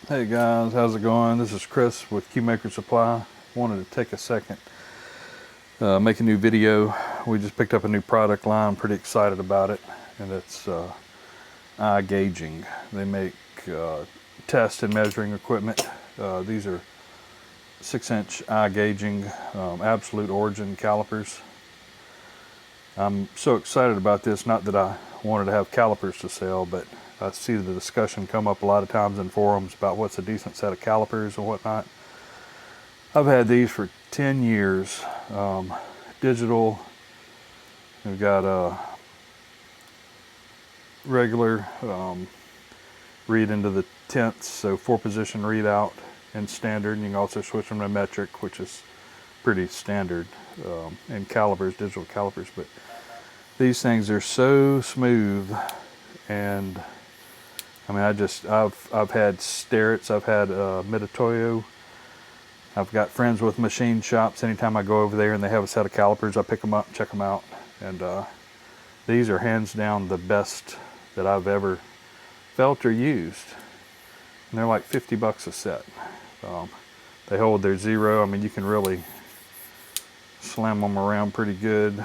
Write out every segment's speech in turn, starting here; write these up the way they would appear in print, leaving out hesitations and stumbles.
Hey guys, how's it going? This is Chris with QMaker Supply. Wanted to take a second, make a new video. We just picked up a new product line. I'm pretty excited about it, and it's iGaging. They make test and measuring equipment. These are 6-inch iGaging absolute origin calipers. I'm so excited about this, not that I wanted to have calipers to sell, but I see the discussion come up a lot of times in forums about what's a decent set of calipers and whatnot. I've had these for 10 years. Digital. We've got a regular read into the tenths, so 4-position readout and standard. And you can also switch them to metric, which is pretty standard in calipers, digital calipers. But these things are so smooth, and I mean, I've had Starretts, I've had Mitutoyo. I've got friends with machine shops. Anytime I go over there and they have a set of calipers, I pick them up, check them out, and these are hands down the best that I've ever felt or used. And they're like 50 bucks a set. They hold their zero. I mean, you can really slam them around pretty good.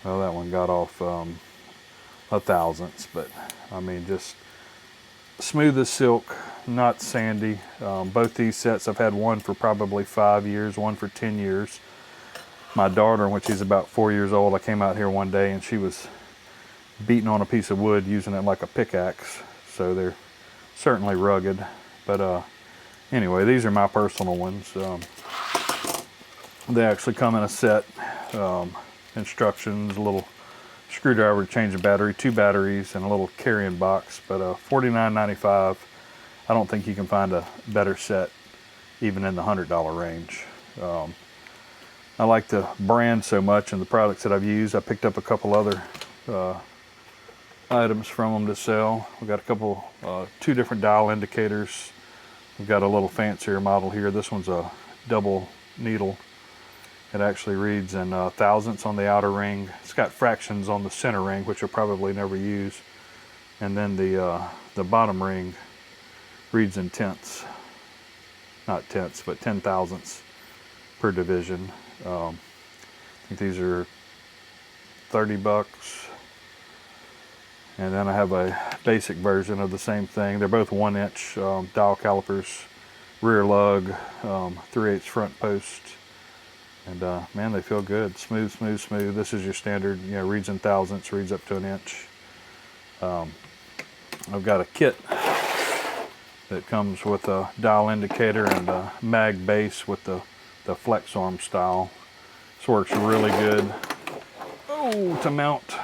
Well, that one got off a thousandths, but I mean, just smooth as silk, not sandy. Both these sets, I've had one for probably 5 years, one for 10 years. My daughter, when she's about 4 years old, I came out here one day and she was beating on a piece of wood using it like a pickaxe. So they're certainly rugged. But anyway, these are my personal ones. They actually come in a set. Instructions, a little screwdriver to change the battery, 2 batteries, and a little carrying box. But $49.95. I don't think you can find a better set even in the $100 range. I like the brand so much and the products that I've used. I picked up a couple other items from them to sell. We've got a couple, 2 different dial indicators. We've got a little fancier model here. This one's a double needle. It actually reads in thousandths on the outer ring. It's got fractions on the center ring, which you'll probably never use. And then the bottom ring reads in tenths. Not tenths, but 10 thousandths per division. I think these are 30 bucks. And then I have a basic version of the same thing. They're both 1-inch dial calipers, rear lug, 3/8 front post. And man, they feel good. Smooth, smooth, smooth. This is your standard, reads in thousandths, reads up to an inch. I've got a kit that comes with a dial indicator and a mag base with the flex arm style. This works really good. Oh, to mount.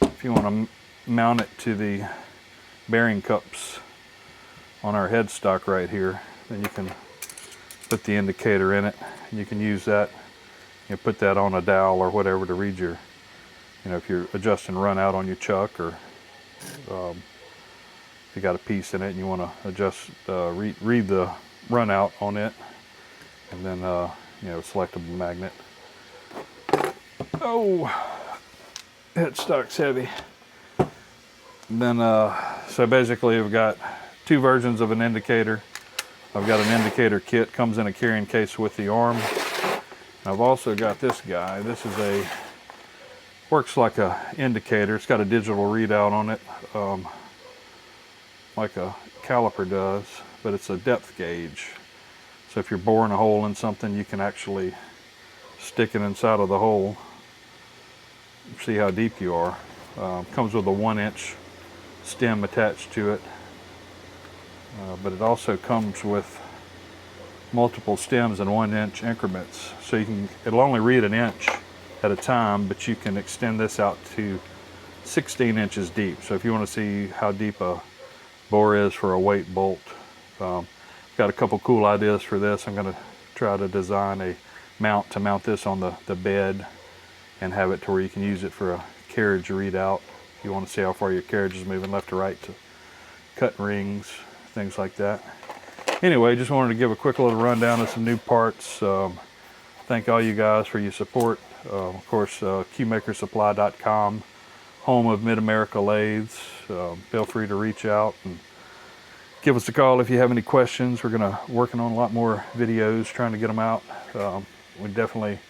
If you want to mount it to the bearing cups on our headstock right here, then you can put the indicator in it. You can use that, put that on a dowel or whatever to read your, if you're adjusting run out on your chuck, or if you got a piece in it and you want to adjust, read the run out on it, and then, selectable magnet. Oh, headstock's heavy. And then, so basically we've got 2 versions of an indicator. I've got an indicator kit, comes in a carrying case with the arm. I've also got this guy. This is works like a indicator. It's got a digital readout on it, like a caliper does, but it's a depth gauge. So if you're boring a hole in something, you can actually stick it inside of the hole, see how deep you are. Comes with a 1-inch stem attached to it. But it also comes with multiple stems in 1-inch increments. So it'll only read an inch at a time, but you can extend this out to 16 inches deep. So if you want to see how deep a bore is for a weight bolt, got a couple cool ideas for this. I'm going to try to design a mount to mount this on the bed and have it to where you can use it for a carriage readout. If you want to see how far your carriage is moving left to right to cut rings, things like that. Anyway, just wanted to give a quick little rundown of some new parts. Thank all you guys for your support. Of course, QMakerSupply.com, home of Mid-America lathes. Feel free to reach out and give us a call if you have any questions. We're working on a lot more videos, trying to get them out. We definitely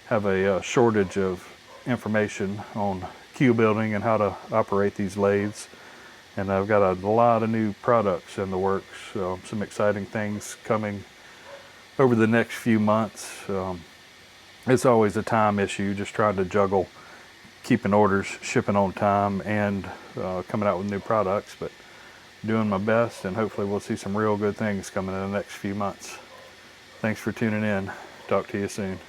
have a shortage of information on queue building and how to operate these lathes. And I've got a lot of new products in the works, some exciting things coming over the next few months. It's always a time issue, just trying to juggle keeping orders, shipping on time, and coming out with new products, but doing my best, and hopefully we'll see some real good things coming in the next few months. Thanks for tuning in. Talk to you soon.